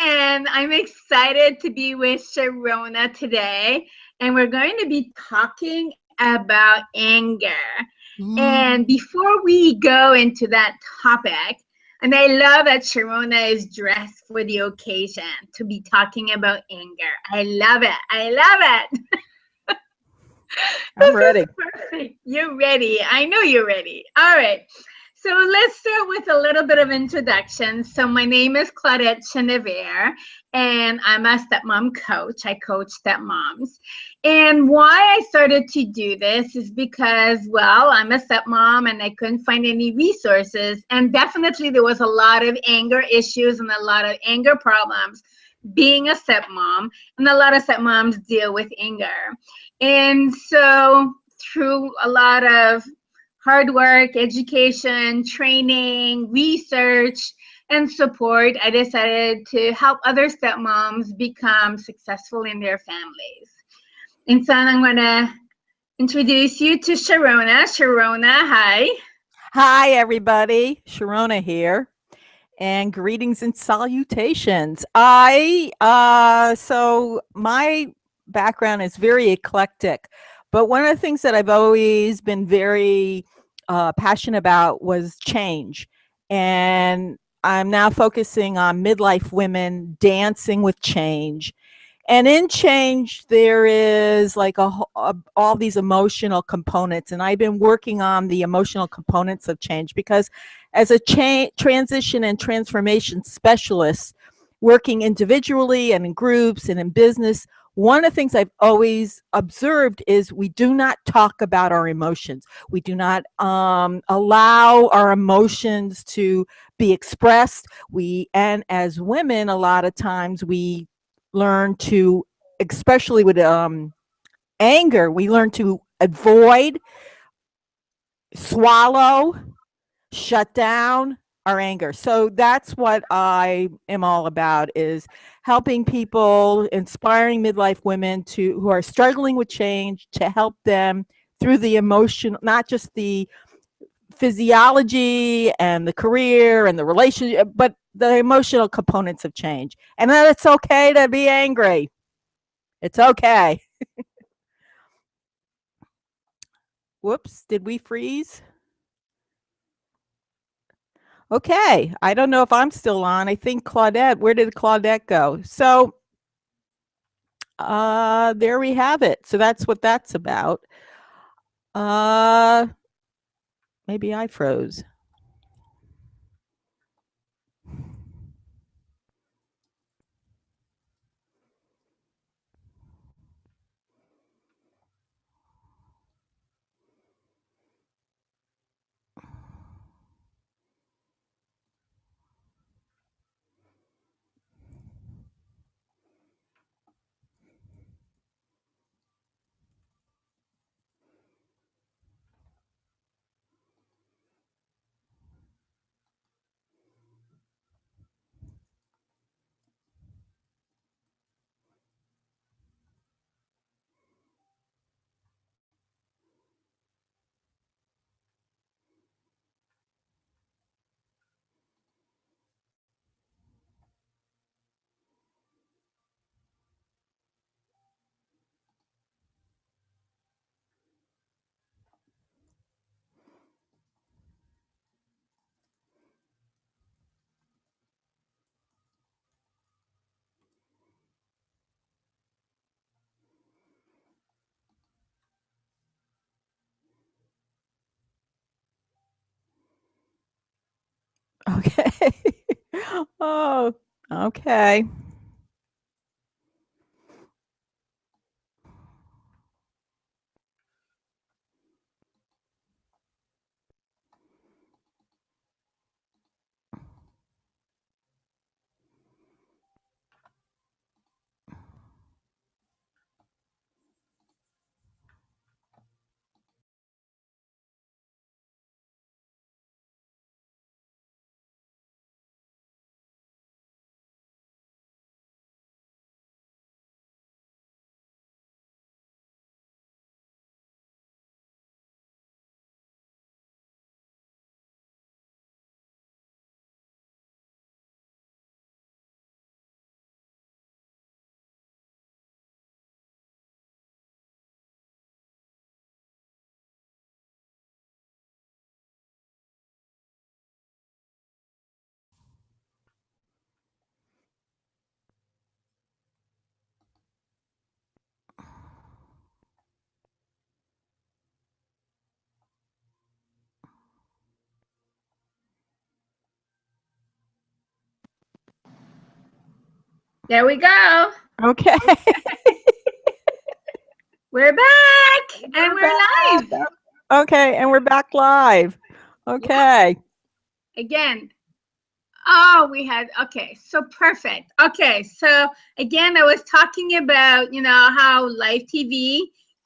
and I'm excited to be with Sharona today. And we're going to be talking about anger. And Mm. before we go into that topic, and I love that Sharona is dressed for the occasion to be talking about anger. I love it. I love it. I'm This is ready. perfect. You're ready. I know you're ready. All right. So let's start with a little bit of introduction. So my name is Claudette Chenevert, and I'm a stepmom coach. I coach stepmoms. And why I started to do this is because, well, I'm a stepmom and I couldn't find any resources. And definitely there was a lot of anger issues and a lot of anger problems being a stepmom. And a lot of stepmoms deal with anger. And so, through a lot of hard work, education, training, research, and support, I decided to help other stepmoms become successful in their families. And so, I'm going to introduce you to Sharona. Sharona, hi. Hi, everybody. Sharona here, and greetings and salutations. So my background is very eclectic, but one of the things that I've always been very passionate about was change, and I'm now focusing on midlife women dancing with change. And in change, there is like all these emotional components, and I've been working on the emotional components of change because, as a transition and transformation specialist, working individually and in groups and in business, one of the things I've always observed is we do not talk about our emotions. We do not allow our emotions to be expressed. And as women, a lot of times we learn to, especially with anger, we learn to avoid, swallow, shut down our anger. So that's what I am all about, is helping people, inspiring midlife women to who are struggling with change, to help them through the emotion, not just the physiology and the career and the relationship, but the emotional components of change. And that it's okay to be angry. It's okay. Whoops, did we freeze? Okay, I don't know if I'm still on. I think Claudette, where did Claudette go? So, there we have it. So that's what that's about. Uh, maybe I froze. Okay. Oh, okay. There we go. Okay. We're back and We're we're live. back. Okay, and we're back live. Yeah. Okay. Again. Oh, we had, okay. So perfect. Okay. So again, I was talking about, how live TV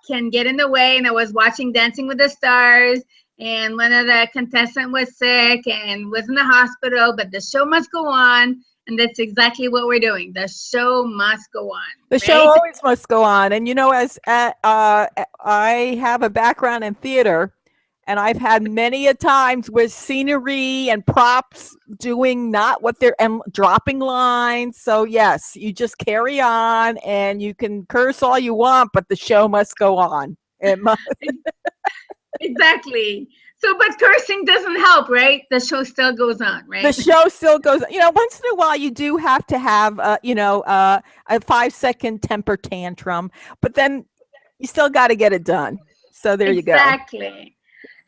can get in the way. And I was watching Dancing with the Stars, and one of the contestants was sick and was in the hospital, but the show must go on. And that's exactly what we're doing. The show must go on, The show right? always must go on. And as I have a background in theater, and I've had many a times with scenery and props doing not what they're and dropping lines. So yes, you just carry on, and you can curse all you want, but the show must go on. It must. Exactly. So, but cursing doesn't help, right? The show still goes on, The right? show still goes. Once in a while, you do have to have, a 5-second temper tantrum, but then you still got to get it done. So there you go. Exactly.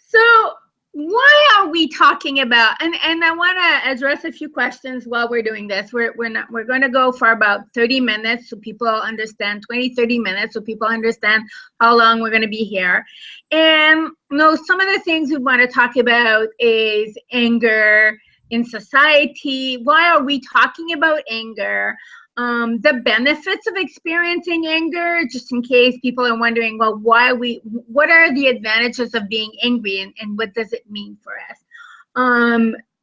So, why are we talking about, and I want to address a few questions while we're doing this. We're going to go for about 30 minutes so people understand, 20-30 minutes so people understand how long we're going to be here. And some of the things we want to talk about is anger in society. Why are we talking about anger? The benefits of experiencing anger, just in case people are wondering, well, what are the advantages of being angry, and what does it mean for us?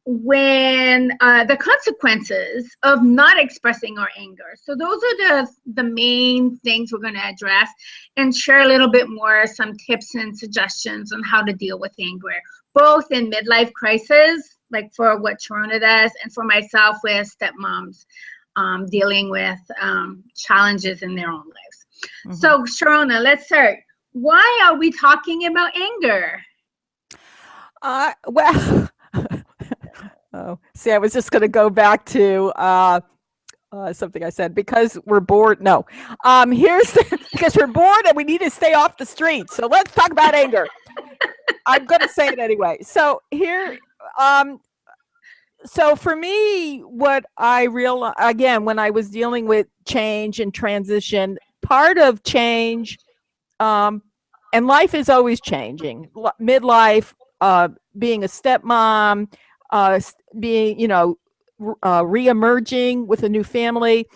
When the consequences of not expressing our anger. So those are the main things we're going to address, and share a little bit more, some tips and suggestions on how to deal with anger, both in midlife crisis, like for what Sharona does, and for myself with stepmoms, dealing with challenges in their own lives. Mm-hmm. So, Sharona, let's start. Why are we talking about anger? Well, oh, see, I was just going to go back to something I said, because we're bored. No, here's because we're bored and we need to stay off the streets. So let's talk about anger. I'm going to say it anyway. So here, so for me, what I realized, again, when I was dealing with change and transition, part of change, and life is always changing. Midlife, being a stepmom, being, re-emerging with a new family,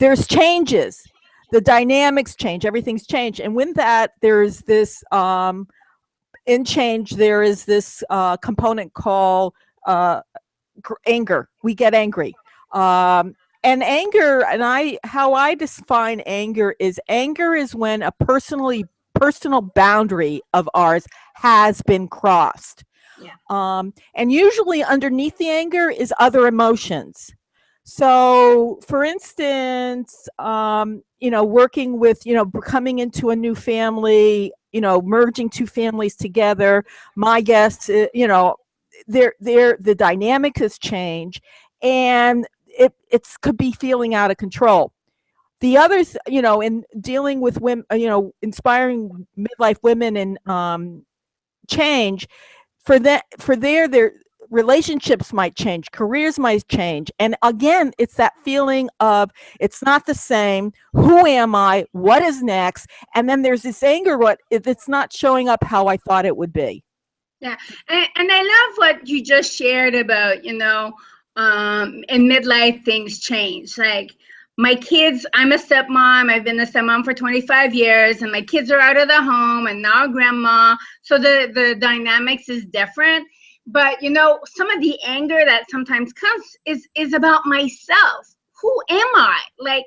there's changes. The dynamics change. Everything's changed. And with that, there's this, in change, there is this component called anger. We get angry. And anger, how I define anger is when a personal boundary of ours has been crossed. Yeah. And usually underneath the anger is other emotions. So, for instance, working with, coming into a new family, merging two families together. My guess, the dynamic has changed, and it's could be feeling out of control. The others, in dealing with women, inspiring midlife women and change, their relationships might change, careers might change, and again, it's that feeling of it's not the same. Who am I? What is next? And then there's this anger. What if it's not showing up how I thought it would be? Yeah. And I love what you just shared about, in midlife, things change. Like my kids, I'm a stepmom. I've been a stepmom for 25 years, and my kids are out of the home and now grandma. So the dynamics is different. But, some of the anger that sometimes comes is about myself. Who am I? Like,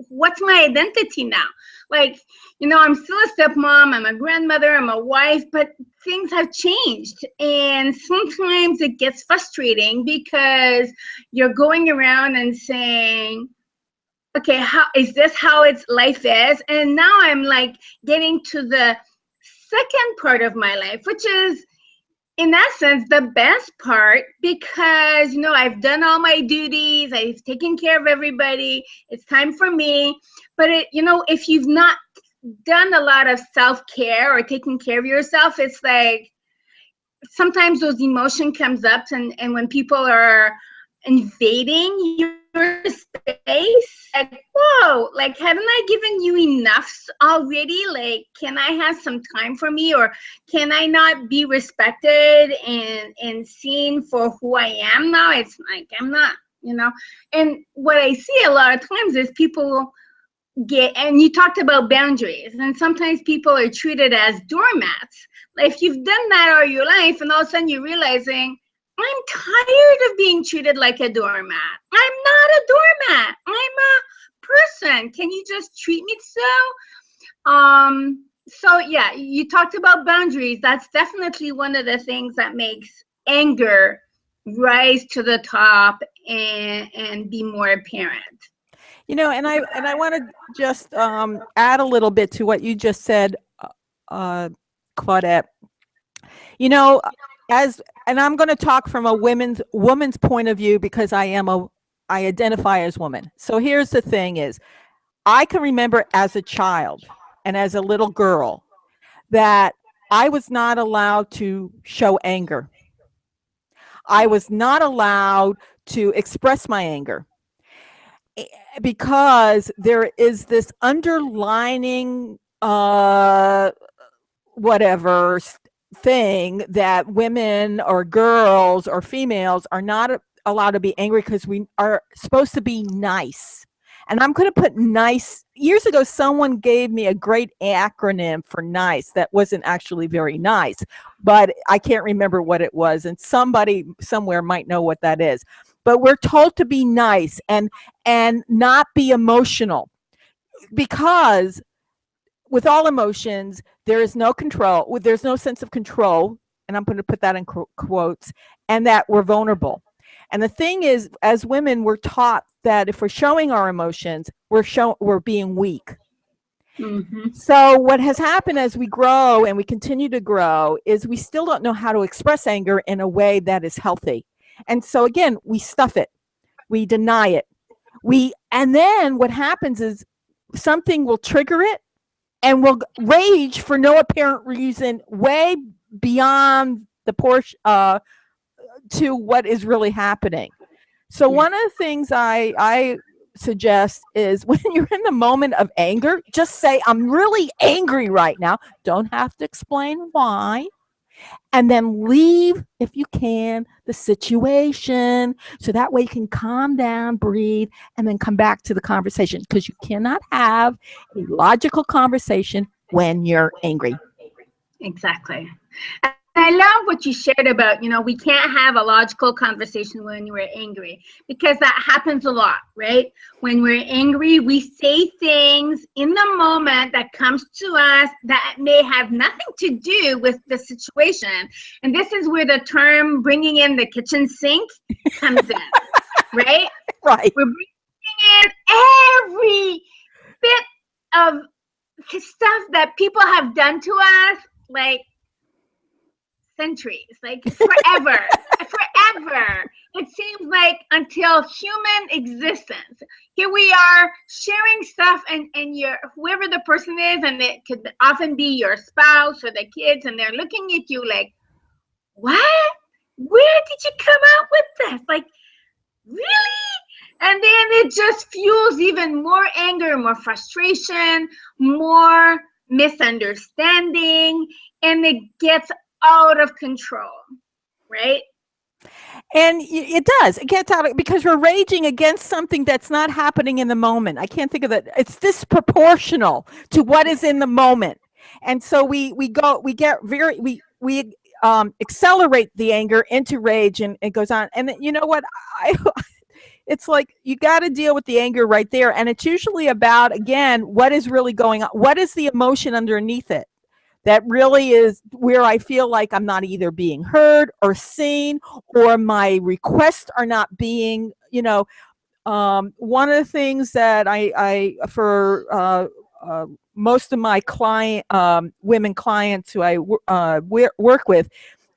what's my identity now? Like, I'm still a stepmom, I'm a grandmother, I'm a wife, but things have changed. And sometimes it gets frustrating because you're going around and saying, okay, how is this how life is? And now I'm like getting to the second part of my life, which is in essence the best part, because I've done all my duties, I've taken care of everybody, it's time for me. But if you've not done a lot of self-care or taking care of yourself, it's like sometimes those emotion comes up, and when people are invading your space, like, whoa, like, haven't I given you enough already? Like, can I have some time for me, or can I not be respected and seen for who I am now? It's like, I'm not, and what I see a lot of times is people and you talked about boundaries, and sometimes people are treated as doormats. Like, if you've done that all your life and all of a sudden you're realizing, I'm tired of being treated like a doormat. I'm not a doormat. I'm a person. Can you just treat me so? So yeah, you talked about boundaries. That's definitely one of the things that makes anger rise to the top and be more apparent. And I want to just add a little bit to what you just said, Claudette. And I'm going to talk from a woman's point of view, because I identify as woman. So here's the thing: is I can remember as a child and as a little girl that I was not allowed to show anger. I was not allowed to express my anger, because there is this underlining whatever thing that women or girls or females are not allowed to be angry, because we are supposed to be nice. And I'm going to put nice. Years ago, someone gave me a great acronym for nice that wasn't actually very nice, but I can't remember what it was. And somebody somewhere might know what that is. But we're told to be nice and not be emotional, because with all emotions, there is no control. There's no sense of control. And I'm going to put that in quotes, and that we're vulnerable. And the thing is, as women, we're taught that if we're showing our emotions, we're being weak. Mm-hmm. So what has happened as we grow and we continue to grow is we still don't know how to express anger in a way that is healthy. And so again, we stuff it, we deny it, and then what happens is something will trigger it, and we'll rage for no apparent reason, way beyond the portion to what is really happening. So one of the things I suggest is, when you're in the moment of anger, just say, I'm really angry right now. Don't have to explain why. And then leave, if you can, the situation, so that way you can calm down, breathe, and then come back to the conversation, because you cannot have a logical conversation when you're angry. Exactly. I love what you shared about, we can't have a logical conversation when we're angry, because that happens a lot, right? When we're angry, we say things in the moment that comes to us that may have nothing to do with the situation. And this is where the term bringing in the kitchen sink comes in, right? Right. We're bringing in every bit of stuff that people have done to us, like, centuries, like forever. Forever. It seems like until human existence. Here we are sharing stuff, and whoever the person is, and it could often be your spouse or the kids, and they're looking at you like, what? Where did you come up with this? Like, really? And then it just fuels even more anger, more frustration, more misunderstanding, and it gets out of control, right? And it does. It gets out because we're raging against something that's not happening in the moment. I can't think of it. It's disproportional to what is in the moment. And so we accelerate the anger into rage, and it goes on. And you know what? It's like you got to deal with the anger right there. And it's usually about, again, what is really going on? What is the emotion underneath it? That really is where I feel like I'm not either being heard or seen, or my requests are not being, one of the things that I for most of my women clients who I work with,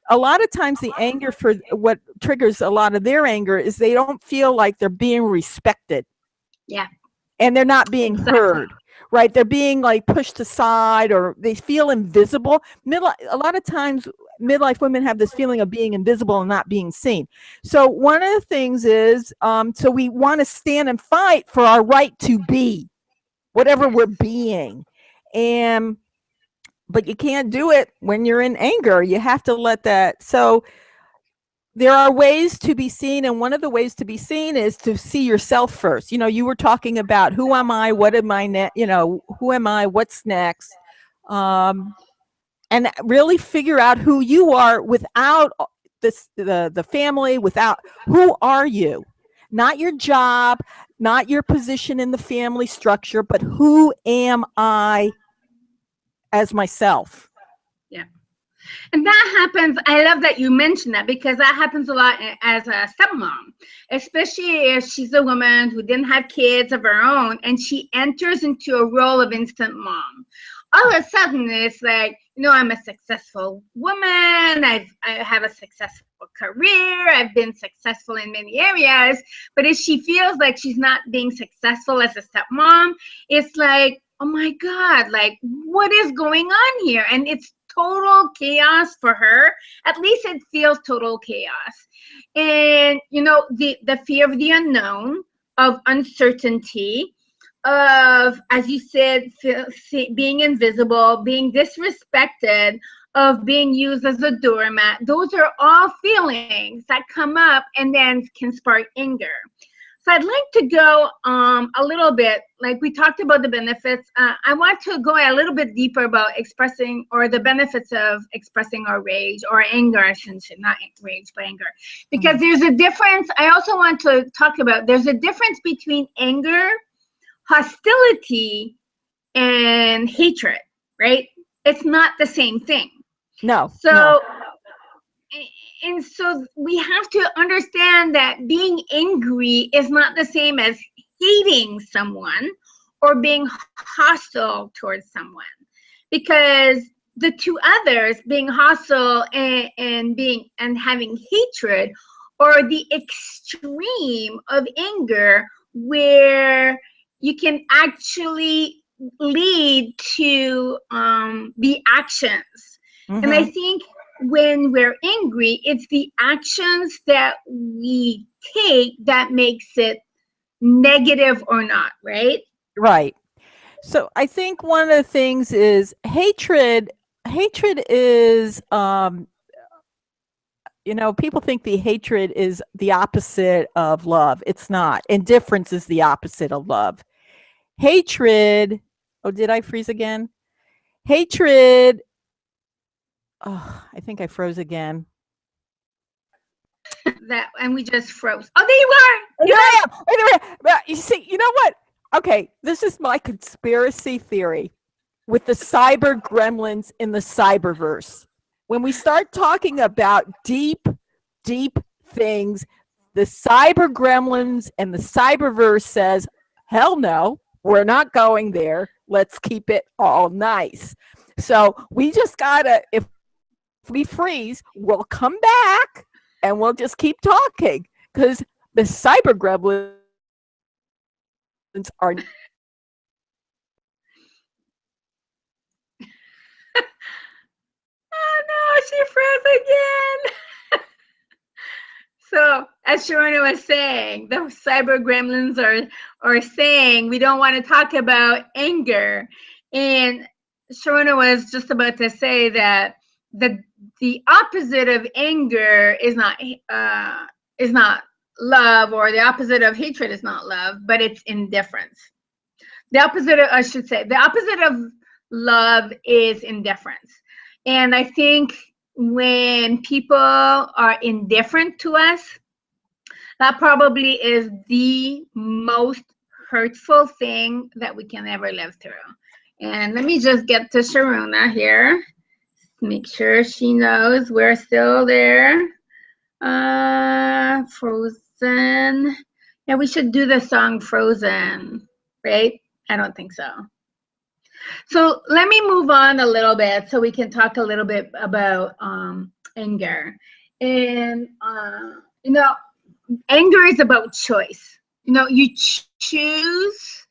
a lot of times the anger, for what triggers a lot of their anger, is they don't feel like they're being respected. Yeah. And they're not being heard. right? They're being like pushed aside or they feel invisible. A lot of times, midlife women have this feeling of being invisible and not being seen. So one of the things is, so we want to stand and fight for our right to be whatever Yes. we're being. And but you can't do it when you're in anger. You have to let that. So there are ways to be seen, and one of the ways to be seen is to see yourself first. You were talking about who am I, what am I, who am I, what's next, and really figure out who you are without the family, without who are you, not your job, not your position in the family structure, but who am I as myself. Yeah. And that happens. I love that you mentioned that because that happens a lot as a stepmom, especially if she's a woman who didn't have kids of her own and she enters into a role of instant mom. All of a sudden, it's like, I'm a successful woman. I have a successful career. I've been successful in many areas. But if she feels like she's not being successful as a stepmom, it's like, oh my God, like, what is going on here? And it's total chaos for her. At least it feels total chaos. And the fear of the unknown, of uncertainty, of, as you said, being invisible, being disrespected, of being used as a doormat. Those are all feelings that come up and then can spark anger. So I'd like to go a little bit, like we talked about the benefits. I want to go a little bit deeper about expressing, or the benefits of expressing our rage or anger, I shouldn't say, not rage, but anger. Because there's a difference. I also want to talk about, there's a difference between anger, hostility, and hatred, right? It's not the same thing. No. And so we have to understand that being angry is not the same as hating someone or being hostile towards someone, because the two others, being hostile and having hatred, are the extreme of anger, where you can actually lead to the actions. And I think when we're angry, it's the actions that we take that makes it negative or not, right? Right. So I think one of the things is hatred. Hatred is, people think the hatred is the opposite of love. It's not. Indifference is the opposite of love. Hatred. Oh, did I freeze again? Hatred. Oh, I think I froze again. That, and we just froze. Oh, there you are. There I am. There I am. You see, you know what? Okay, this is my conspiracy theory with the cyber gremlins in the cyberverse. When we start talking about deep, deep things, the cyber gremlins and the cyberverse says, hell no, we're not going there. Let's keep it all nice. So we just gotta, if we freeze, we'll come back and we'll just keep talking, because the cyber gremlins are Oh no, she froze again. So, as Sharona was saying, the cyber gremlins are saying we don't want to talk about anger. And Sharona was just about to say that the opposite of anger is not love, or the opposite of hatred is not love, but it's indifference. The opposite of, I should say, the opposite of love is indifference. And I think when people are indifferent to us, that probably is the most hurtful thing that we can ever live through. And let me just get to Sharona here. Make sure she knows we're still there. Frozen. Yeah, we should do the song Frozen, right? I don't think so. So let me move on a little bit so we can talk a little bit about anger. And, anger is about choice. You choose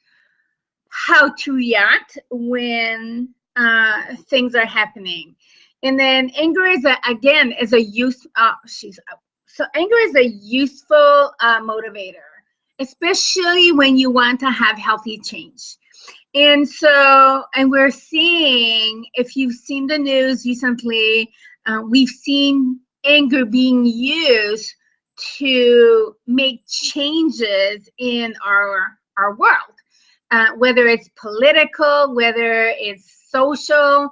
how to react when things are happening. And then anger is again is a use. So anger is a useful motivator, especially when you want to have healthy change. And so, and we're seeing, if you've seen the news recently, we've seen anger being used to make changes in our world, whether it's political, whether it's social.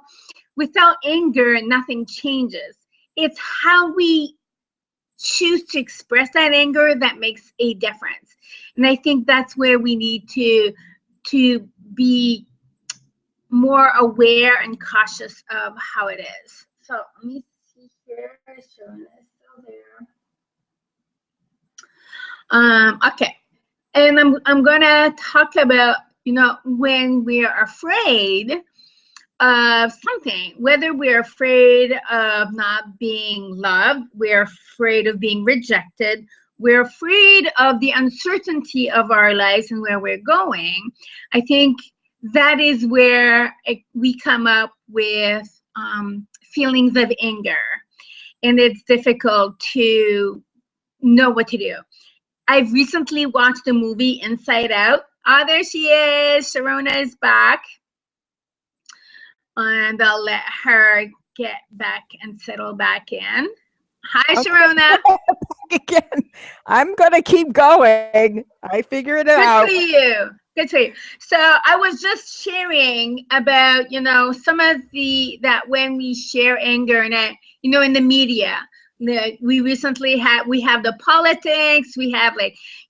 Without anger, nothing changes. It's how we choose to express that anger that makes a difference. And I think that's where we need to be more aware and cautious of how it is. So let me see here. Sharona is still there. Okay. And I'm gonna talk about, when we are afraid of something, whether we're afraid of not being loved, we're afraid of being rejected, we're afraid of the uncertainty of our lives and where we're going. I think that is where we come up with feelings of anger, and it's difficult to know what to do. I've recently watched the movie Inside Out. Ah, there she is. Sharona is back. And I'll let her get back and settle back in. Hi, Okay. Sharona. Again, I'm going to keep going. I figure it Good out. for you. Good for you. So I was just sharing about, some of that when we share anger and, in the media, we recently we have the politics, we have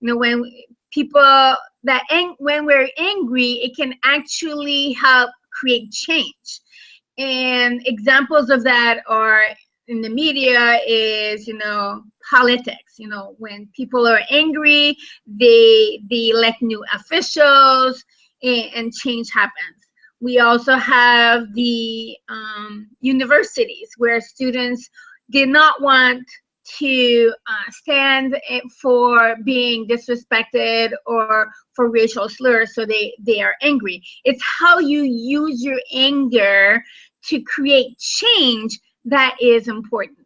when people when we're angry, it can actually help create change. And examples of that are in the media is, politics. When people are angry, they elect new officials, and change happens. We also have the universities where students did not want to stand for being disrespected or for racial slurs, so they are angry. It's how you use your anger to create change that is important.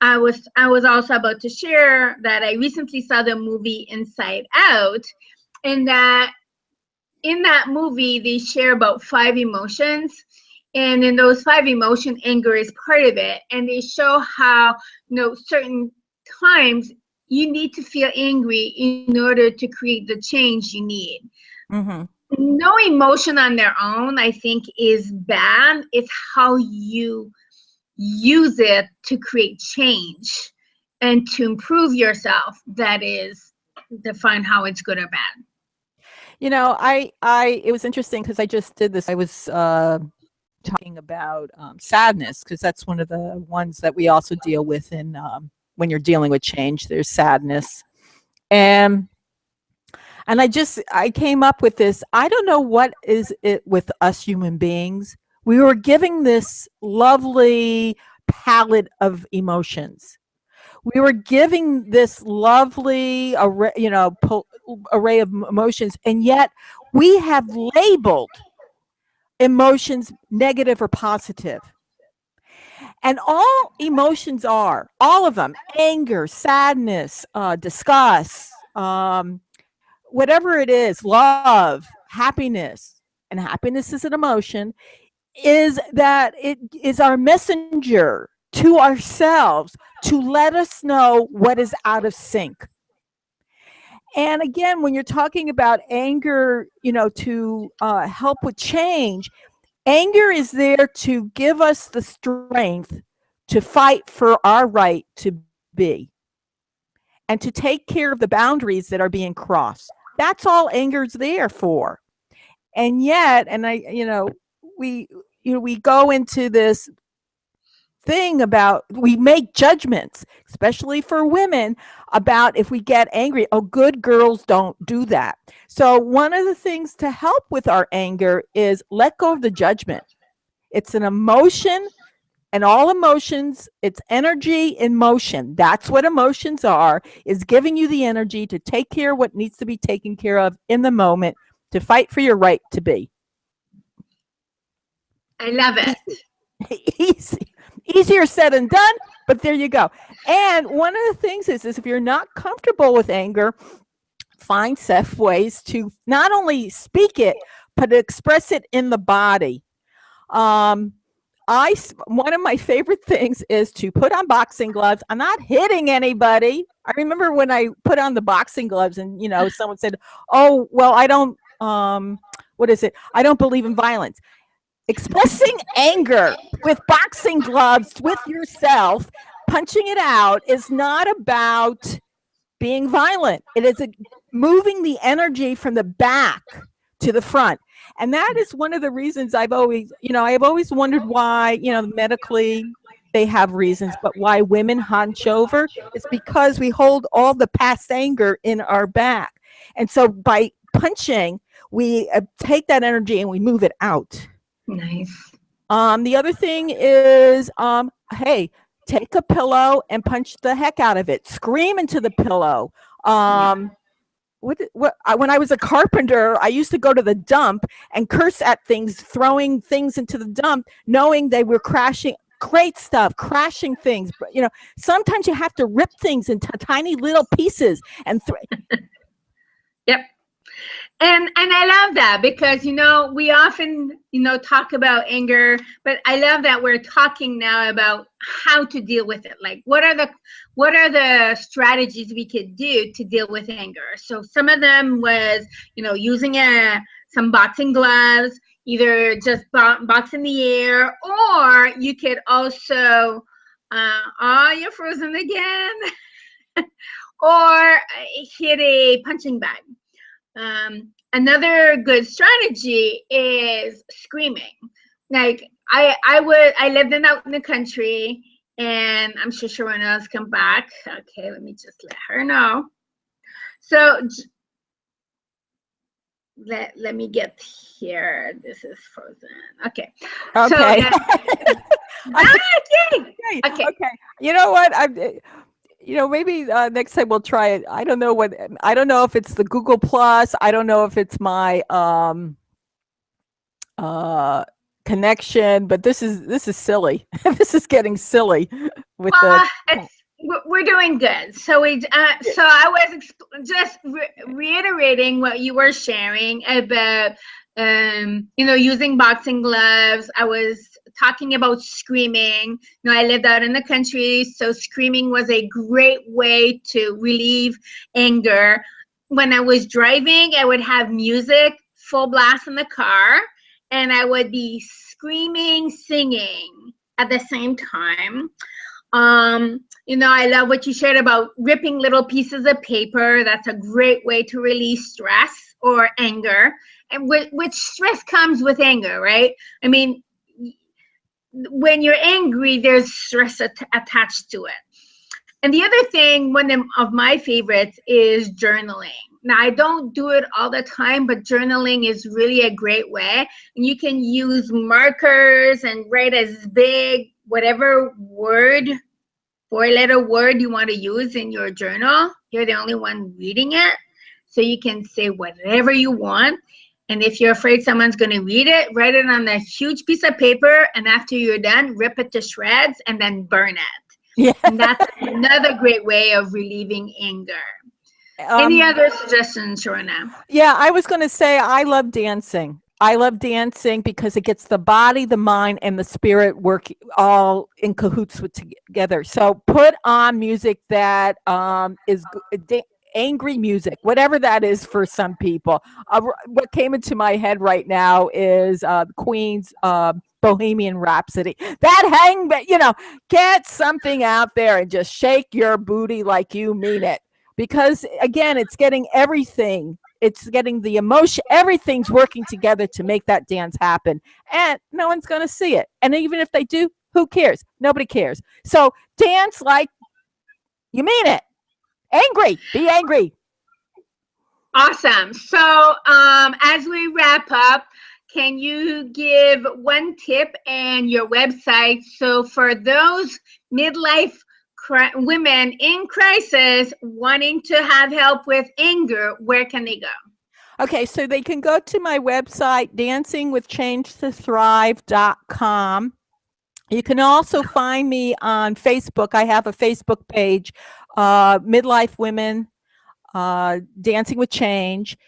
I was also about to share that I recently saw the movie Inside Out, and that in that movie they share about 5 emotions, and in those 5 emotions, anger is part of it. And they show how, certain times you need to feel angry in order to create the change you need. Mm-hmm. No emotion on their own, I think, is bad. It's how you use it to create change and to improve yourself that is define how it's good or bad. It was interesting because I just did this. I was talking about sadness, because that's one of the ones that we also deal with in when you're dealing with change. There's sadness, and I came up with this. I don't know what is it with us human beings. We were giving this lovely palette of emotions. We were giving this lovely array, array of emotions, and yet we have labeled emotions negative or positive. And all emotions are, all of them, anger, sadness, disgust, whatever it is, love, happiness, and happiness is an emotion, is that it is our messenger to ourselves to let us know what is out of sync. And again, when you're talking about anger, to help with change, anger is there to give us the strength to fight for our right to be and to take care of the boundaries that are being crossed. That's all anger's there for. And yet, we go into this thing about, we make judgments, especially for women, about if we get angry. Oh, good girls don't do that. So one of the things to help with our anger is let go of the judgment. It's an emotion, and all emotions, it's energy in motion. That's what emotions are, is giving you the energy to take care of what needs to be taken care of in the moment to fight for your right to be. I love it. Easy. Easier said than done, but there you go. And one of the things is if you're not comfortable with anger, find safe ways to not only speak it, but express it in the body. One of my favorite things is to put on boxing gloves. I'm not hitting anybody. I remember when I put on the boxing gloves and, someone said, oh, well, I don't, what is it? I don't believe in violence. Expressing anger with boxing gloves with yourself, punching it out is not about being violent. It is moving the energy from the back to the front. And that is one of the reasons I've always wondered why, medically they have reasons, but why women hunch over is because we hold all the past anger in our back. And so by punching, we take that energy and we move it out. Nice. The other thing is, hey, take a pillow and punch the heck out of it. Scream into the pillow. When I was a carpenter, I used to go to the dump and curse at things, throwing things into the dump, knowing they were crashing. Great stuff, crashing things. But, sometimes you have to rip things into tiny little pieces and Yep. And I love that because, we often, talk about anger, but I love that we're talking now about how to deal with it. Like, what are the strategies we could do to deal with anger? So some of them was, using some boxing gloves, either just box in the air, or you could also, you're frozen again, or hit a punching bag. Another good strategy is screaming. Like I lived out in the country, and I'm sure Sharona's come back. Okay, let me just let her know. So let me get here. This is frozen. Okay. Okay. So, okay. You know what? Maybe next time we'll try it. I don't know if it's the Google Plus. I don't know if it's my connection, but this is silly. This is getting silly with we're doing good. So so I was just reiterating what you were sharing about using boxing gloves. I was talking about screaming. I lived out in the country, so screaming was a great way to relieve anger. When I was driving, I would have music full blast in the car, and I would be screaming, singing at the same time. I love what you shared about ripping little pieces of paper. That's a great way to release stress or anger, and which stress comes with anger, right? I mean, when you're angry, there's stress attached to it. And the other thing, one of my favorites is journaling. Now, I don't do it all the time, but journaling is really a great way. And you can use markers and write as big, whatever word, 4-letter word you want to use in your journal. You're the only one reading it. So you can say whatever you want. And if you're afraid someone's going to read it, write it on a huge piece of paper. And after you're done, rip it to shreds and then burn it. Yeah. And that's another great way of relieving anger. Any other suggestions, Sharona? Yeah, I was going to say I love dancing. I love dancing because it gets the body, the mind, and the spirit work all in cahoots together. So put on music that is angry music, whatever that is for some people. What came into my head right now is Queen's Bohemian Rhapsody. Get something out there and just shake your booty like you mean it. Because again, it's getting everything. It's getting the emotion. Everything's working together to make that dance happen. And no one's going to see it. And even if they do, who cares? Nobody cares. So dance like you mean it. Angry. Be angry. Awesome. So as we wrap up, can you give one tip and your website? So for those midlife women in crisis wanting to have help with anger, where can they go? Okay, so they can go to my website, dancingwithchangetothrive.com. You can also find me on Facebook. I have a Facebook page, Midlife Women Dancing with Change.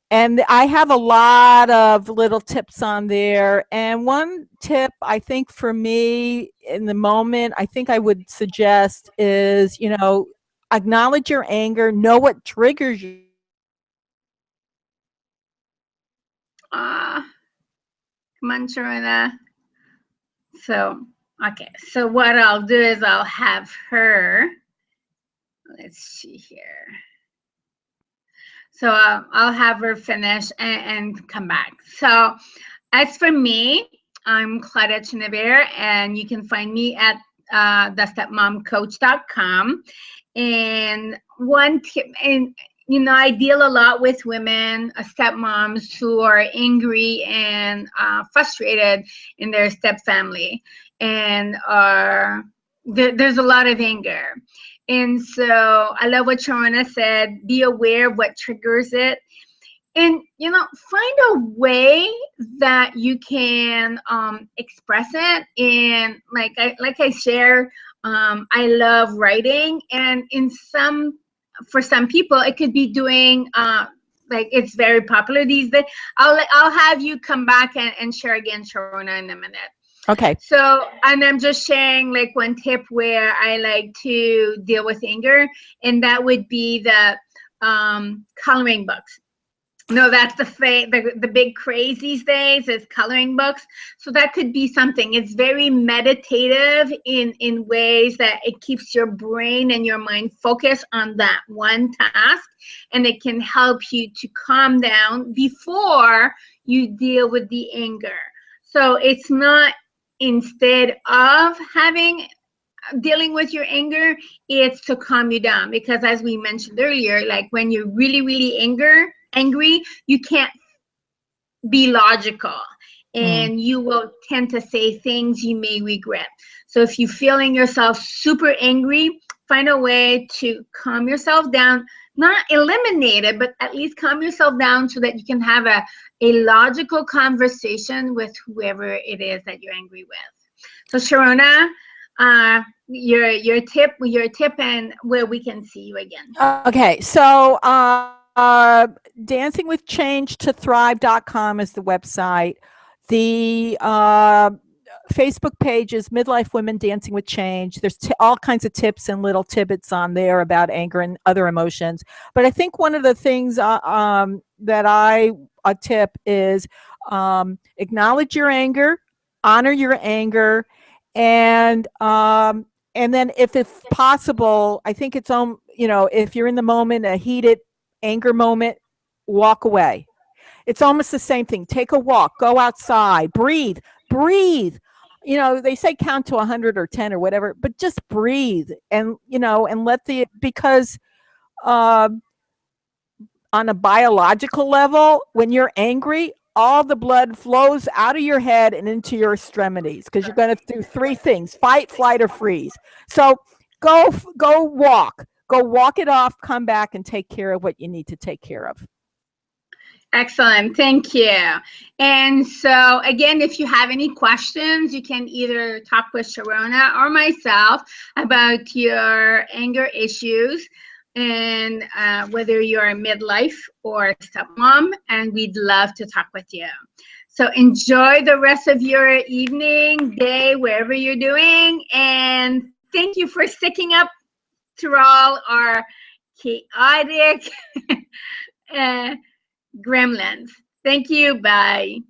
And I have a lot of little tips on there. And one tip I think for me in the moment, I think I would suggest is, acknowledge your anger, know what triggers you. Ah, come on, Sharona. So, okay. So what I'll do is I'll have her. Let's see here. So I'll have her finish and come back. So as for me, I'm Claudette Chenevert, and you can find me at thestepmomcoach.com. And one tip, and I deal a lot with women, stepmoms who are angry and frustrated in their step family, and there's a lot of anger. And so I love what Sharona said, be aware of what triggers it. And, find a way that you can express it. And like I share, I love writing. And for some people, it could be doing, like it's very popular these days. I'll have you come back and share again, Sharona, in a minute. Okay. So, and I'm just sharing like one tip where I like to deal with anger, and that would be the coloring books. No, that's the big craze these days is coloring books. So that could be something. It's very meditative in ways that it keeps your brain and your mind focused on that one task, and it can help you to calm down before you deal with the anger. So it's not instead of dealing with your anger, it's to calm you down, because as we mentioned earlier, like when you're really, really angry, you can't be logical, and you will tend to say things you may regret. So if you're feeling yourself super angry, find a way to calm yourself down, not eliminate it, but at least calm yourself down so that you can have a logical conversation with whoever it is that you're angry with. So Sharona, your tip and where we can see you again. Okay, so dancingwithchangetothrive.com is the website. The Facebook page is Midlife Women Dancing with Change. There's all kinds of tips and little tidbits on there about anger and other emotions. But I think one of the things that a tip is acknowledge your anger, honor your anger, and then if it's possible, I think it's if you're in the moment, a heated anger moment, walk away. It's almost the same thing. Take a walk, go outside, breathe. They say count to 100 or 10 or whatever, but just breathe and because on a biological level, when you're angry, all the blood flows out of your head and into your extremities, because you're going to do three things: fight, flight, or freeze. So go walk it off, come back and take care of what you need to take care of. Excellent. Thank you. And so again, if you have any questions, you can either talk with Sharona or myself about your anger issues, and whether you're a midlife or a stepmom, and we'd love to talk with you. So enjoy the rest of your evening, day, wherever you're doing. And thank you for sticking up through all our chaotic gremlins. Thank you. Bye.